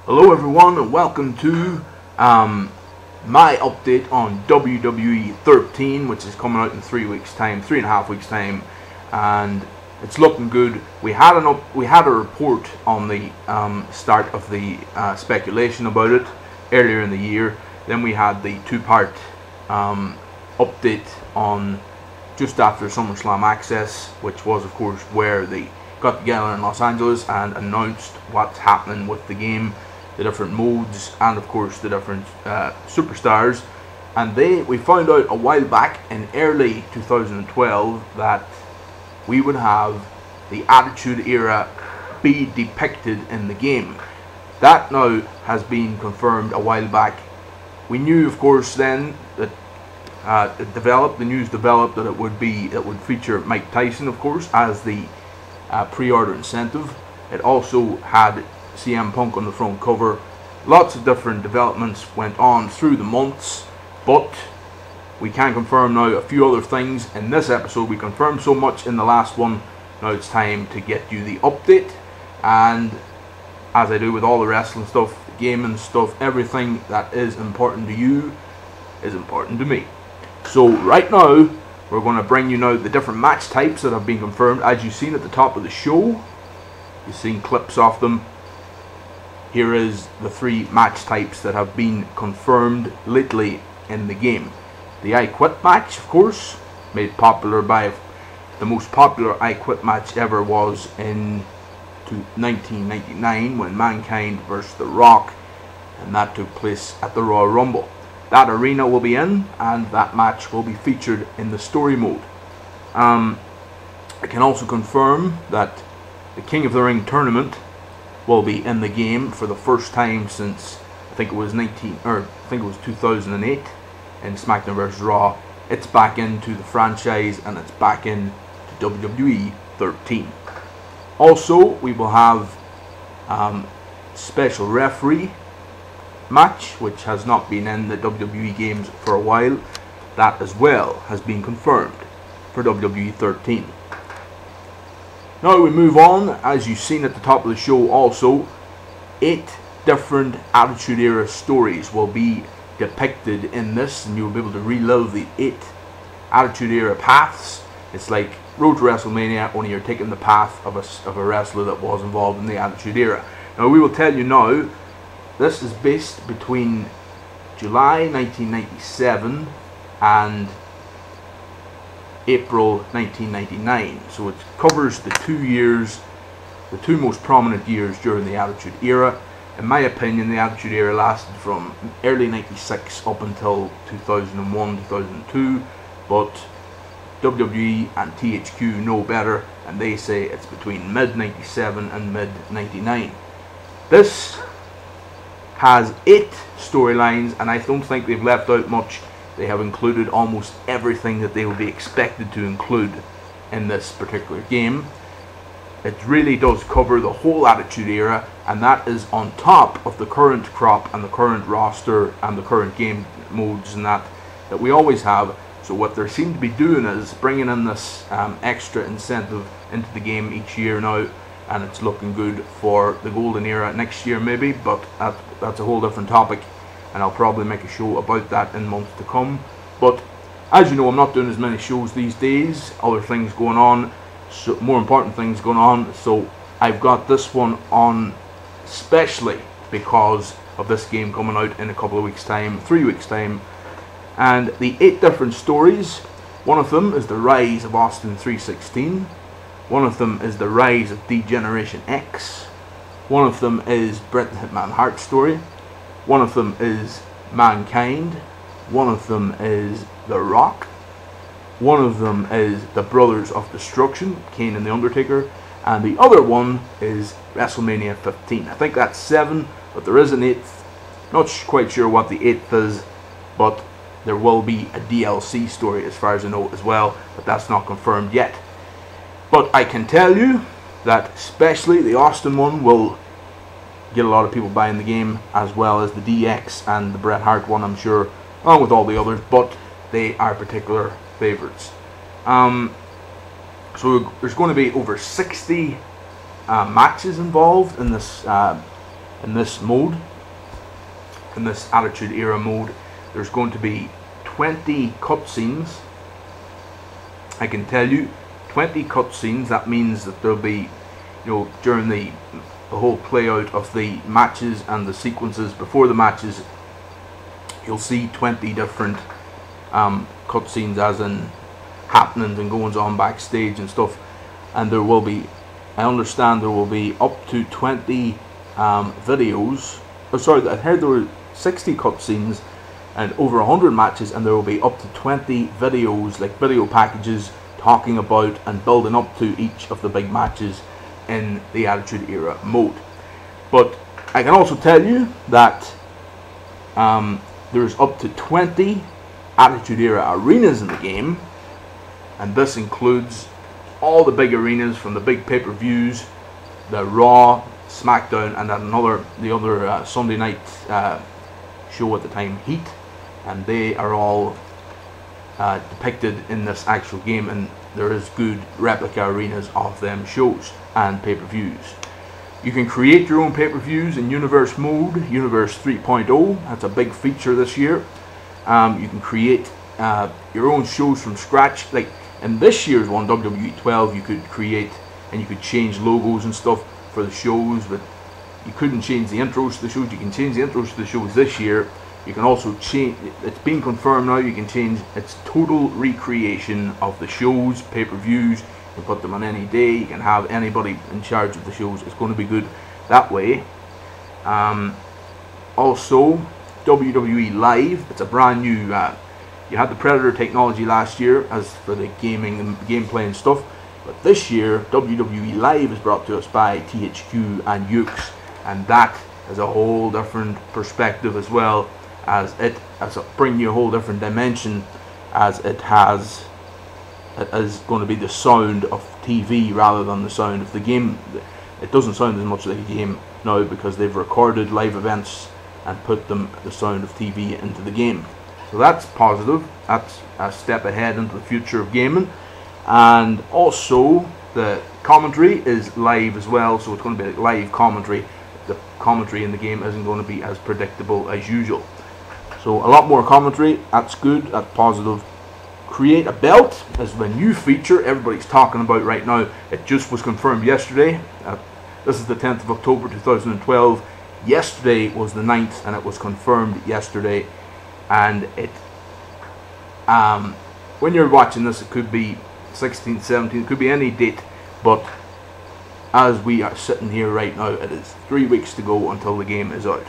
Hello everyone and welcome to my update on WWE 13, which is coming out in 3 weeks time, 3.5 weeks time, and it's looking good. We had a report on the start of the speculation about it earlier in the year. Then we had the two-part update on just after SummerSlam Access, which was of course where they got together in Los Angeles and announced what's happening with the game, the different modes, and of course the different superstars. And we found out a while back in early 2012 that we would have the Attitude Era be depicted in the game. That now has been confirmed a while back. We knew of course then that the news developed that it would feature Mike Tyson of course as the pre-order incentive. It also had CM Punk on the front cover. Lots of different developments went on through the months, but we can confirm now a few other things in this episode. We confirmed so much in the last one. Now it's time to get you the update, and as I do with all the wrestling stuff, the gaming stuff, everything that is important to you is important to me. So right now we're going to bring you now the different match types that have been confirmed. As you've seen at the top of the show, you've seen clips of them. Here is the 3 match types that have been confirmed lately in the game. The I Quit match, of course, made popular by the most popular I Quit match ever was in 1999 when Mankind vs. The Rock, and that took place at the Royal Rumble. That arena will be in, and that match will be featured in the story mode. I can also confirm that the King of the Ring tournament will be in the game for the first time since I think it was 2008 in SmackDown vs. Raw. It's back into the franchise and it's back into WWE 13. Also, we will have special referee match, which has not been in the WWE games for a while. That as well has been confirmed for WWE 13. Now we move on. As you've seen at the top of the show also, 8 different Attitude Era stories will be depicted in this, and you'll be able to relive the 8 Attitude Era paths. It's like Road to WrestleMania, only you're taking the path of a wrestler that was involved in the Attitude Era. Now we will tell you now, this is based between July 1997 and April 1999, so it covers the 2 years, the 2 most prominent years during the Attitude Era. In my opinion, the Attitude Era lasted from early 96 up until 2001, 2002, but WWE and THQ know better, and they say it's between mid 97 and mid 99. This has 8 storylines, and I don't think they've left out much. They have included almost everything that they will be expected to include in this particular game. It really does cover the whole Attitude Era, and that is on top of the current crop and the current roster and the current game modes and that we always have. So what they seem to be doing is bringing in this extra incentive into the game each year now, and it's looking good for the Golden Era next year maybe, but that's a whole different topic, and I'll probably make a show about that in months to come. But as you know, I'm not doing as many shows these days, other things going on, so more important things going on, so I've got this one on specially because of this game coming out in a couple of weeks time, 3 weeks time. And the 8 different stories, one of them is the rise of Austin 316, one of them is the rise of D-Generation X, one of them is Bret the Hitman Hart story, one of them is Mankind, one of them is The Rock, one of them is the Brothers of Destruction, Kane and The Undertaker, and the other one is WrestleMania 15. I think that's 7, but there is an 8th. Not quite sure what the 8th is, but there will be a DLC story as far as I know as well, but that's not confirmed yet. But I can tell you that especially the Austin one will get a lot of people buying the game, as well as the DX and the Bret Hart one, I'm sure, along with all the others, but they are particular favorites. So there's going to be over 60 matches involved in this in this mode, in this Attitude Era mode. There's going to be 20 cutscenes. I can tell you, 20 cutscenes. That means that there'll be, during the whole play out of the matches and the sequences before the matches, you'll see 20 different cutscenes, as in happenings and goings on backstage and stuff. And there will be, I understand there will be up to 20 videos. Oh, sorry, I heard there were 60 cutscenes and over 100 matches, and there will be up to 20 videos, like video packages, talking about and building up to each of the big matches in the Attitude Era mode. But I can also tell you that there's up to 20 Attitude Era arenas in the game, and this includes all the big arenas from the big pay-per-views, the Raw, SmackDown, and then the other Sunday night show at the time, Heat, and they are all depicted in this actual game, and there is good replica arenas of them shows and pay-per-views. You can create your own pay-per-views in Universe mode, Universe 3.0. That's a big feature this year. You can create your own shows from scratch. Like in this year's one, WWE 12, you could create and you could change logos and stuff for the shows, but you couldn't change the intros to the shows. You can change the intros to the shows this year. You can also change, it's been confirmed now, you can change, it's total recreation of the shows, pay-per-views. You can put them on any day. You can have anybody in charge of the shows. It's going to be good that way. Also, WWE Live, it's a brand new, you had the Predator technology last year as for the gaming and gameplay and stuff, but this year WWE Live is brought to us by THQ and Yuke's, and that is a whole different perspective, as well as bring you a whole different dimension, as it is going to be the sound of TV rather than the sound of the game. It doesn't sound as much like a game now because they've recorded live events and put the sound of TV into the game. So that's positive. That's a step ahead into the future of gaming. And also the commentary is live as well, so it's going to be like live commentary. The commentary in the game isn't going to be as predictable as usual. So a lot more commentary. That's good. That's positive. Create a belt is the new feature everybody's talking about right now. It just was confirmed yesterday. This is the 10th of October 2012. Yesterday was the 9th, and it was confirmed yesterday. And it, when you're watching this, it could be 16th, 17th, it could be any date. But as we are sitting here right now, it is 3 weeks to go until the game is out.